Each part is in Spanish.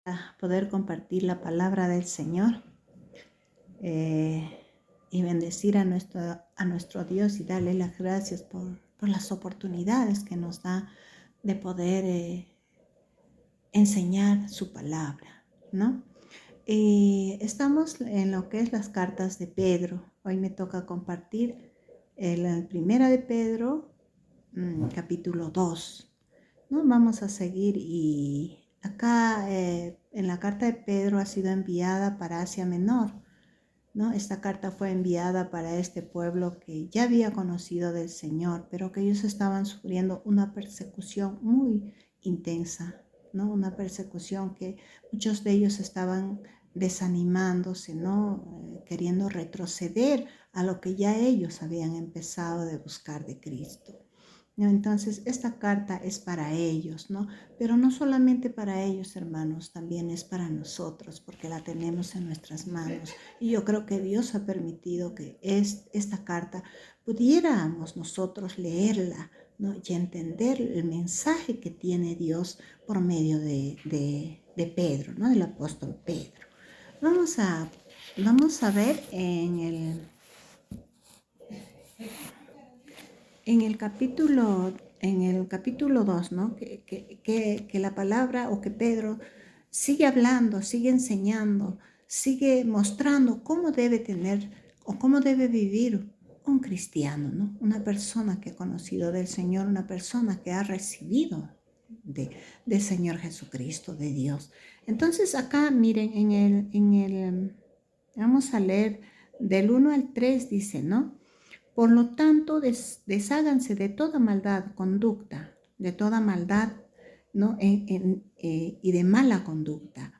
a poder compartir la palabra del Señor y bendecir a nuestro Dios y darle las gracias por las oportunidades que nos da de poder enseñar su palabra, ¿no? Estamos en lo que es las cartas de Pedro. Hoy me toca compartir la primera de Pedro, capítulo 2, ¿no? Vamos a seguir y acá en la carta de Pedro ha sido enviada para Asia Menor, ¿no? Esta carta fue enviada para este pueblo que ya había conocido del Señor, pero que ellos estaban sufriendo una persecución muy intensa, ¿no? Una persecución que muchos de ellos estaban desanimándose, ¿no? Queriendo retroceder a lo que ya ellos habían empezado de buscar de Cristo. ¿No? Entonces, esta carta es para ellos, ¿no? Pero no solamente para ellos, hermanos, también es para nosotros, porque la tenemos en nuestras manos. Y yo creo que Dios ha permitido que esta carta pudiéramos nosotros leerla, ¿no? Y entender el mensaje que tiene Dios por medio de Pedro, ¿no? Del apóstol Pedro. Vamos a ver en el capítulo 2, ¿no? Que la palabra o que Pedro sigue hablando, sigue enseñando, sigue mostrando cómo debe tener o cómo debe vivir un cristiano, ¿no? Una persona que ha conocido del Señor, una persona que ha recibido del Señor Jesucristo, de Dios. Entonces acá miren, vamos a leer del 1 al 3, dice, ¿no? Por lo tanto, desháganse de toda maldad, conducta, de toda maldad, ¿no? Y de mala conducta.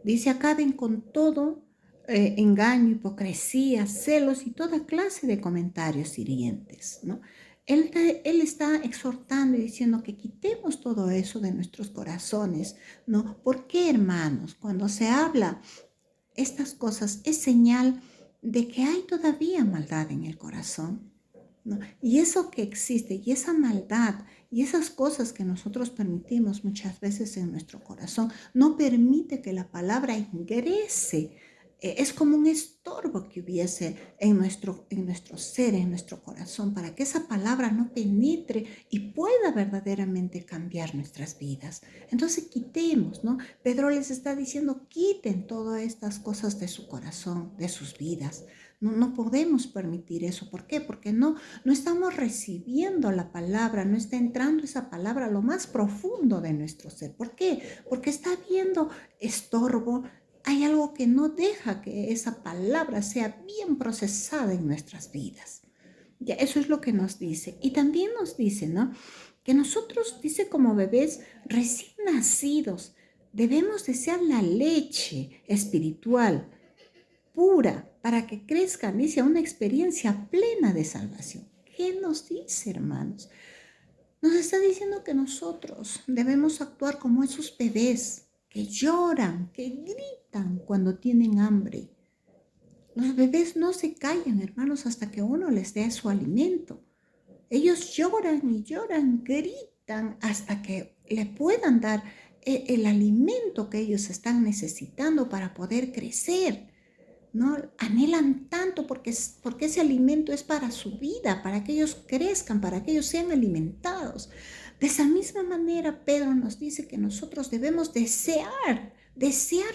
Dice, acaben con todo engaño, hipocresía, celos y toda clase de comentarios hirientes, ¿no? Él está exhortando y diciendo que quitemos todo eso de nuestros corazones, ¿no? ¿Por qué, hermanos? Cuando se habla estas cosas es señal de que hay todavía maldad en el corazón, ¿no? Y eso que existe, y esa maldad, y esas cosas que nosotros permitimos muchas veces en nuestro corazón, no permite que la palabra ingrese. Es como un estorbo que hubiese en nuestro ser, en nuestro corazón, para que esa palabra no penetre y pueda verdaderamente cambiar nuestras vidas. Entonces quitemos, ¿no? Pedro les está diciendo, quiten todas estas cosas de su corazón, de sus vidas. No podemos permitir eso. ¿Por qué? Porque no estamos recibiendo la palabra, no está entrando esa palabra a lo más profundo de nuestro ser. ¿Por qué? Porque está habiendo estorbo. Hay algo que no deja que esa palabra sea bien procesada en nuestras vidas. Ya, eso es lo que nos dice. Y también nos dice, ¿no? Que nosotros, dice, como bebés recién nacidos, debemos desear la leche espiritual pura para que crezcan, dice, a una experiencia plena de salvación. ¿Qué nos dice, hermanos? Nos está diciendo que nosotros debemos actuar como esos bebés que lloran, que gritan cuando tienen hambre. Los bebés no se callan, hermanos, hasta que uno les dé su alimento. Ellos lloran y lloran, gritan hasta que le puedan dar el alimento que ellos están necesitando para poder crecer. ¿No? Anhelan tanto porque ese alimento es para su vida, para que ellos crezcan, para que ellos sean alimentados. De esa misma manera, Pedro nos dice que nosotros debemos desear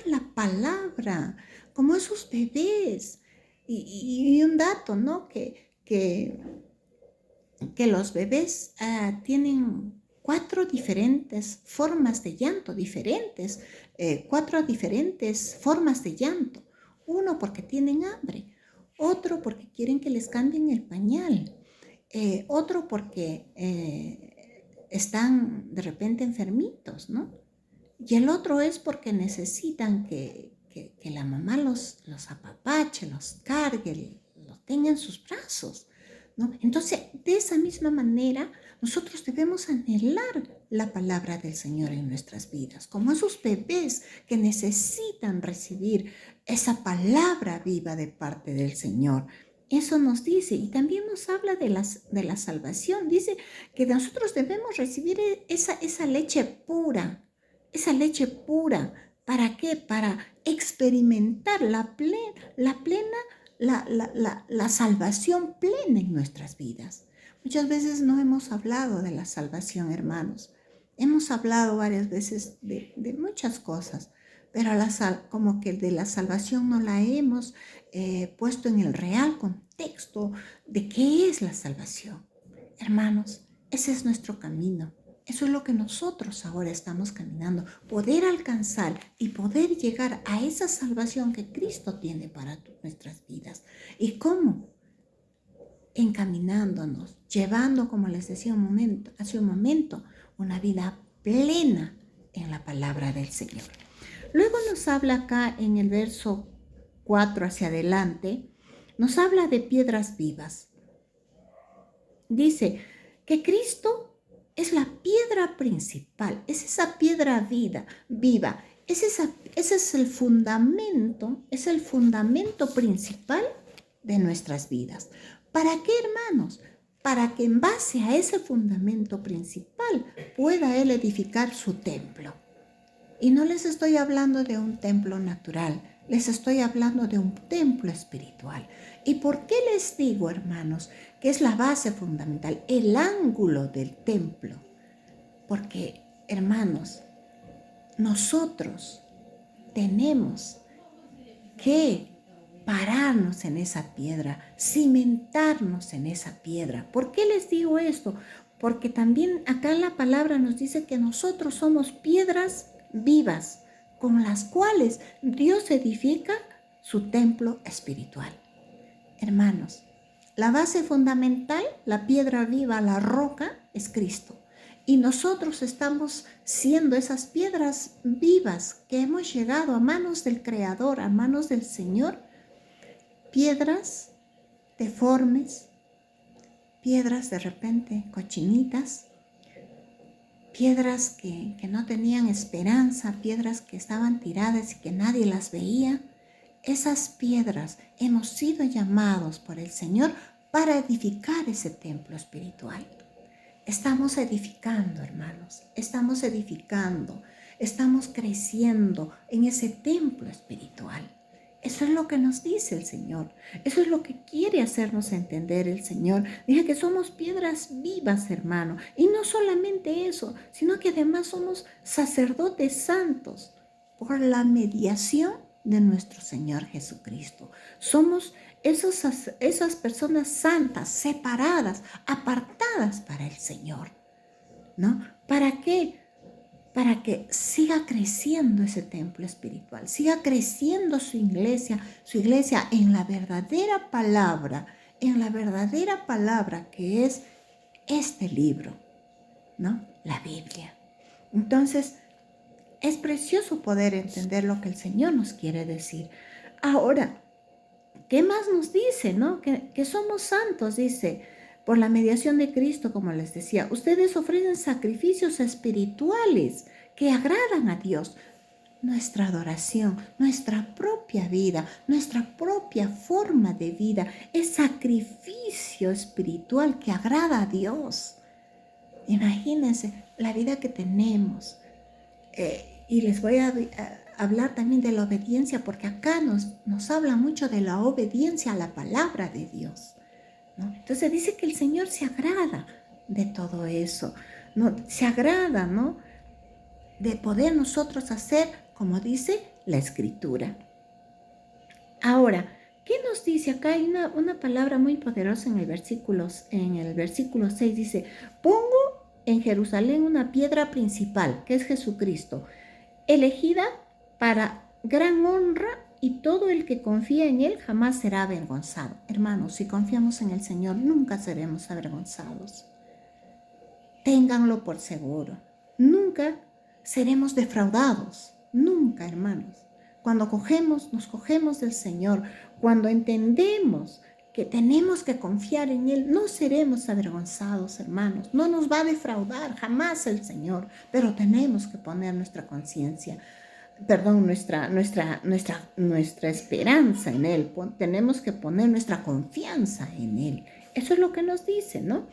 la palabra, como esos bebés. Y un dato, ¿no? Que los bebés tienen 4 diferentes formas de llanto, diferentes, 4 diferentes formas de llanto. Uno porque tienen hambre, otro porque quieren que les cambien el pañal, otro porque están de repente enfermitos, ¿no? Y el otro es porque necesitan que la mamá los apapache, los cargue, los tenga en sus brazos, ¿no? Entonces, de esa misma manera, nosotros debemos anhelar la palabra del Señor en nuestras vidas, como esos bebés que necesitan recibir esa palabra viva de parte del Señor. Eso nos dice, y también nos habla de la salvación. Dice que nosotros debemos recibir esa leche pura ¿Para qué? Para experimentar la salvación plena en nuestras vidas. Muchas veces no hemos hablado de la salvación, hermanos. Hemos hablado varias veces de muchas cosas, pero como que de la salvación no la hemos puesto en el real contexto de qué es la salvación. Hermanos, ese es nuestro camino. Eso es lo que nosotros ahora estamos caminando, poder alcanzar y poder llegar a esa salvación que Cristo tiene para nuestras vidas. ¿Y cómo? Encaminándonos, llevando, como les decía hace un momento, una vida plena en la palabra del Señor. Luego nos habla acá en el verso 4 hacia adelante, nos habla de piedras vivas. Dice que Cristo es la piedra principal, es esa piedra viva, ese es el fundamento principal de nuestras vidas. ¿Para qué, hermanos? Para que en base a ese fundamento principal pueda Él edificar su templo. Y no les estoy hablando de un templo natural, les estoy hablando de un templo espiritual. ¿Y por qué les digo, hermanos, que es la base fundamental, el ángulo del templo? Porque, hermanos, nosotros tenemos que pararnos en esa piedra, cimentarnos en esa piedra. ¿Por qué les digo esto? Porque también acá la palabra nos dice que nosotros somos piedras vivas con las cuales Dios edifica su templo espiritual. Hermanos, la base fundamental, la piedra viva, la roca, es Cristo. Y nosotros estamos siendo esas piedras vivas que hemos llegado a manos del Creador, a manos del Señor. Piedras deformes, piedras de repente cochinitas, piedras que no tenían esperanza, piedras que estaban tiradas y que nadie las veía. Esas piedras hemos sido llamados por el Señor para edificar ese templo espiritual. Estamos edificando, hermanos, estamos edificando, estamos creciendo en ese templo espiritual. Eso es lo que nos dice el Señor. Eso es lo que quiere hacernos entender el Señor. Dice que somos piedras vivas, hermano. Y no solamente eso, sino que además somos sacerdotes santos por la mediación de nuestro Señor Jesucristo. Somos esas personas santas, separadas, apartadas para el Señor, ¿no? ¿Para qué? Para que siga creciendo ese templo espiritual, siga creciendo su iglesia en la verdadera palabra que es este libro, ¿no? La Biblia. Entonces, es precioso poder entender lo que el Señor nos quiere decir. Ahora, ¿qué más nos dice, no? Que somos santos, dice, por la mediación de Cristo, como les decía. Ustedes ofrecen sacrificios espirituales que agradan a Dios. Nuestra adoración, nuestra propia vida, nuestra propia forma de vida es sacrificio espiritual que agrada a Dios. Imagínense la vida que tenemos. Y les voy a hablar también de la obediencia, porque acá nos habla mucho de la obediencia a la palabra de Dios, ¿no? Entonces dice que el Señor se agrada de todo eso, ¿no? Se agrada, ¿no? De poder nosotros hacer, como dice la Escritura. Ahora, ¿qué nos dice acá? Hay una palabra muy poderosa en el versículo 6, dice, pongo en Jerusalén una piedra principal, que es Jesucristo, elegida para gran honra, y todo el que confía en Él jamás será avergonzado. Hermanos, si confiamos en el Señor, nunca seremos avergonzados. Ténganlo por seguro. Nunca seremos defraudados. Nunca, hermanos. Cuando nos cogemos del Señor, cuando entendemos que tenemos que confiar en Él, no seremos avergonzados, hermanos. No nos va a defraudar jamás el Señor, pero tenemos que poner nuestra esperanza en Él. Tenemos que poner nuestra confianza en Él. Eso es lo que nos dice, ¿no?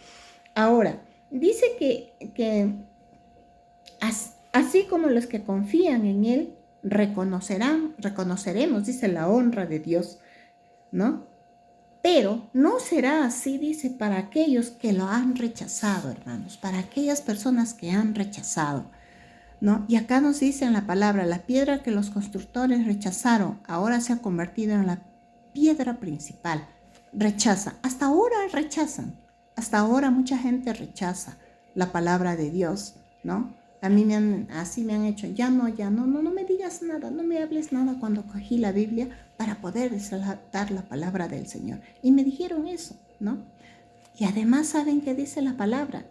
Ahora, dice que así como los que confían en Él, reconoceremos, dice, la honra de Dios, ¿no? Pero no será así, dice, para aquellos que lo han rechazado, hermanos, para aquellas personas que han rechazado, ¿no? Y acá nos dice en la palabra, la piedra que los constructores rechazaron, ahora se ha convertido en la piedra principal. Rechaza, hasta ahora rechazan, hasta ahora mucha gente rechaza la palabra de Dios, ¿no? A mí así me han hecho, no me digas nada, no me hables nada cuando cogí la Biblia para poder dar la palabra del Señor. Y me dijeron eso, ¿no? Y además, ¿saben qué dice la palabra?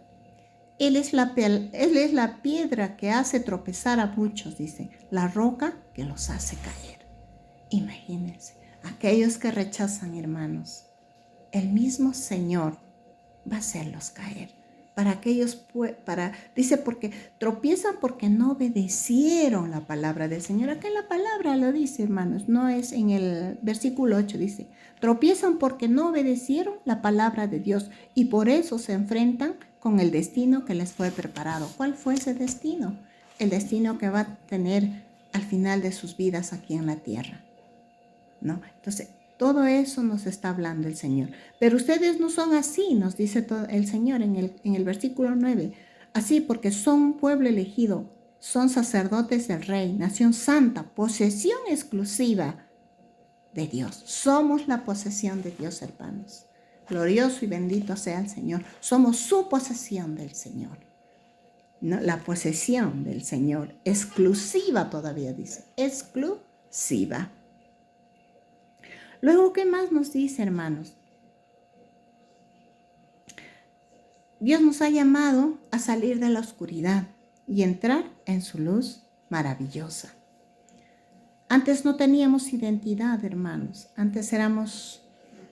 Él es la piedra que hace tropezar a muchos, dice, la roca que los hace caer. Imagínense, aquellos que rechazan, hermanos, el mismo Señor va a hacerlos caer. Para aquellos, dice, porque tropiezan porque no obedecieron la palabra del Señor. Acá la palabra lo dice, hermanos, no es en el versículo 8, dice, tropiezan porque no obedecieron la palabra de Dios y por eso se enfrentan con el destino que les fue preparado. ¿Cuál fue ese destino? El destino que va a tener al final de sus vidas aquí en la tierra, ¿no? Entonces, todo eso nos está hablando el Señor. Pero ustedes no son así, nos dice el Señor en el versículo 9. Así porque son un pueblo elegido, son sacerdotes del Rey, nación santa, posesión exclusiva de Dios. Somos la posesión de Dios, hermanos. Glorioso y bendito sea el Señor. Somos su posesión del Señor. ¿No? La posesión del Señor, exclusiva todavía dice, exclusiva. Luego, ¿qué más nos dice, hermanos? Dios nos ha llamado a salir de la oscuridad y entrar en su luz maravillosa. Antes no teníamos identidad, hermanos. Antes éramos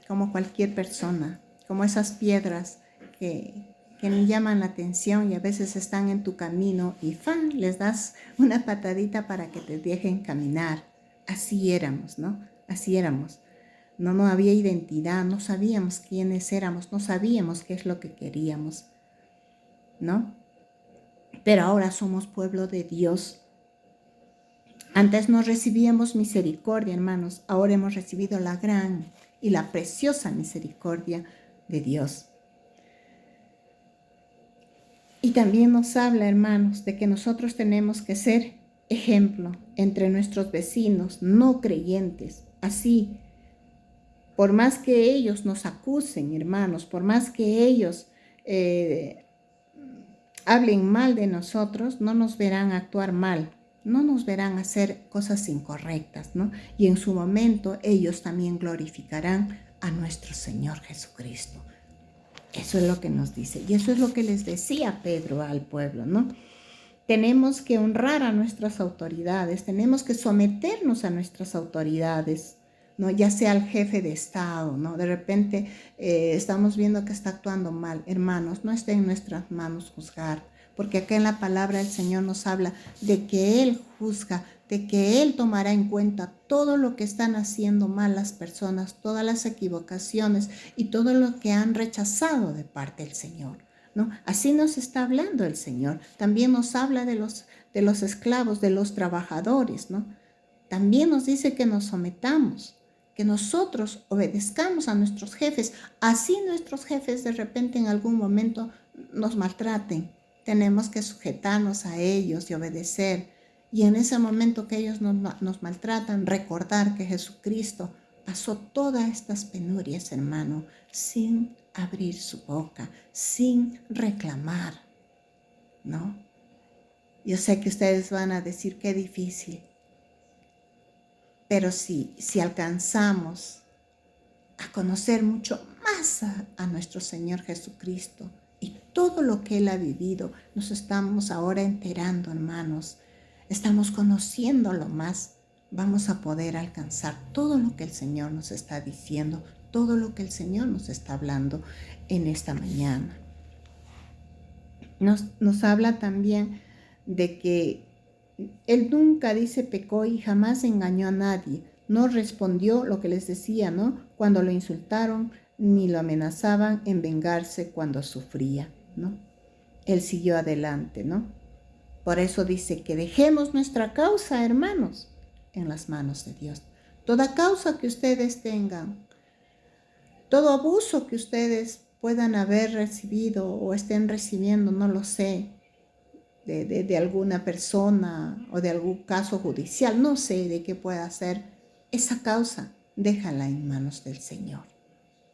como cualquier persona, como esas piedras que ni llaman la atención y a veces están en tu camino y ¡fan! Les das una patadita para que te dejen caminar. Así éramos, ¿no? Así éramos. No había identidad, no sabíamos quiénes éramos, no sabíamos qué es lo que queríamos, ¿no? Pero ahora somos pueblo de Dios. Antes no recibíamos misericordia, hermanos, ahora hemos recibido la gran y la preciosa misericordia de Dios. Y también nos habla, hermanos, de que nosotros tenemos que ser ejemplo entre nuestros vecinos no creyentes. Así, por más que ellos nos acusen, hermanos, por más que ellos hablen mal de nosotros, no nos verán actuar mal, no nos verán hacer cosas incorrectas, ¿no? Y en su momento ellos también glorificarán a nuestro Señor Jesucristo. Eso es lo que nos dice. Y eso es lo que les decía Pedro al pueblo, ¿no? Tenemos que honrar a nuestras autoridades, tenemos que someternos a nuestras autoridades, ¿no? Ya sea al jefe de Estado, ¿no? De repente estamos viendo que está actuando mal. Hermanos, no está en nuestras manos juzgar, porque acá en la palabra el Señor nos habla de que Él juzga, de que Él tomará en cuenta todo lo que están haciendo mal las personas, todas las equivocaciones y todo lo que han rechazado de parte del Señor, ¿no? Así nos está hablando el Señor. También nos habla de los esclavos, de los trabajadores, ¿no? También nos dice que nos sometamos, que nosotros obedezcamos a nuestros jefes, así nuestros jefes de repente en algún momento nos maltraten. Tenemos que sujetarnos a ellos y obedecer. Y en ese momento que ellos nos maltratan, recordar que Jesucristo pasó todas estas penurias, hermano, sin abrir su boca, sin reclamar, ¿no? Yo sé que ustedes van a decir qué difícil, pero si alcanzamos a conocer mucho más a nuestro Señor Jesucristo y todo lo que Él ha vivido, nos estamos ahora enterando, hermanos, estamos conociéndolo más, vamos a poder alcanzar todo lo que el Señor nos está diciendo, todo lo que el Señor nos está hablando en esta mañana. Nos habla también de que Él nunca, dice, pecó y jamás engañó a nadie. No respondió lo que les decía, ¿no? Cuando lo insultaron, ni lo amenazaban en vengarse cuando sufría, ¿no? Él siguió adelante, ¿no? Por eso dice que dejemos nuestra causa, hermanos, en las manos de Dios. Toda causa que ustedes tengan, todo abuso que ustedes puedan haber recibido o estén recibiendo, no lo sé, de alguna persona o de algún caso judicial, no sé de qué pueda ser, esa causa, déjala en manos del Señor,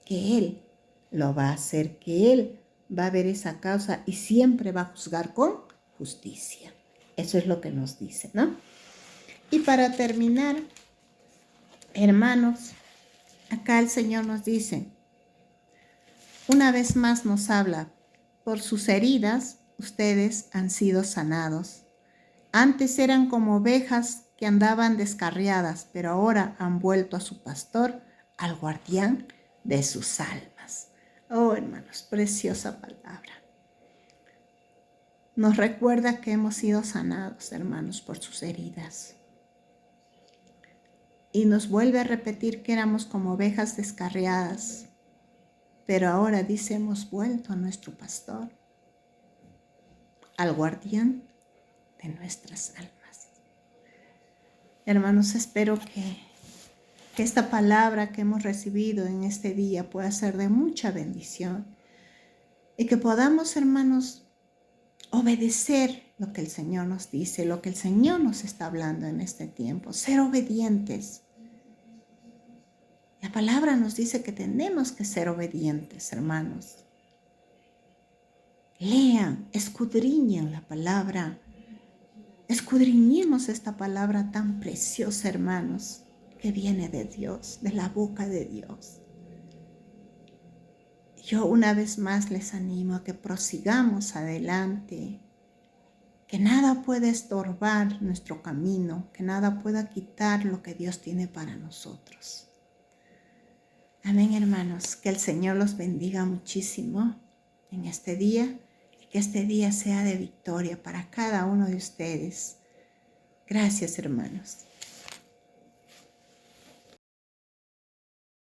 que Él lo va a hacer, que Él va a ver esa causa y siempre va a juzgar con justicia. Eso es lo que nos dice, ¿no? Y para terminar, hermanos, acá el Señor nos dice, una vez más nos habla, por sus heridas ustedes han sido sanados. Antes eran como ovejas que andaban descarriadas, pero ahora han vuelto a su pastor, al guardián de sus almas. Oh, hermanos, preciosa palabra. Nos recuerda que hemos sido sanados, hermanos, por sus heridas. Y nos vuelve a repetir que éramos como ovejas descarriadas, pero ahora dice, hemos vuelto a nuestro pastor, al guardián de nuestras almas. Hermanos, espero que esta palabra que hemos recibido en este día pueda ser de mucha bendición y que podamos, hermanos, obedecer lo que el Señor nos dice, lo que el Señor nos está hablando en este tiempo, ser obedientes. La palabra nos dice que tenemos que ser obedientes, hermanos. Lean, escudriñen la palabra. Escudriñemos esta palabra tan preciosa, hermanos, que viene de Dios, de la boca de Dios. Yo una vez más les animo a que prosigamos adelante, que nada pueda estorbar nuestro camino, que nada pueda quitar lo que Dios tiene para nosotros. Amén, hermanos, que el Señor los bendiga muchísimo en este día y que este día sea de victoria para cada uno de ustedes. Gracias, hermanos.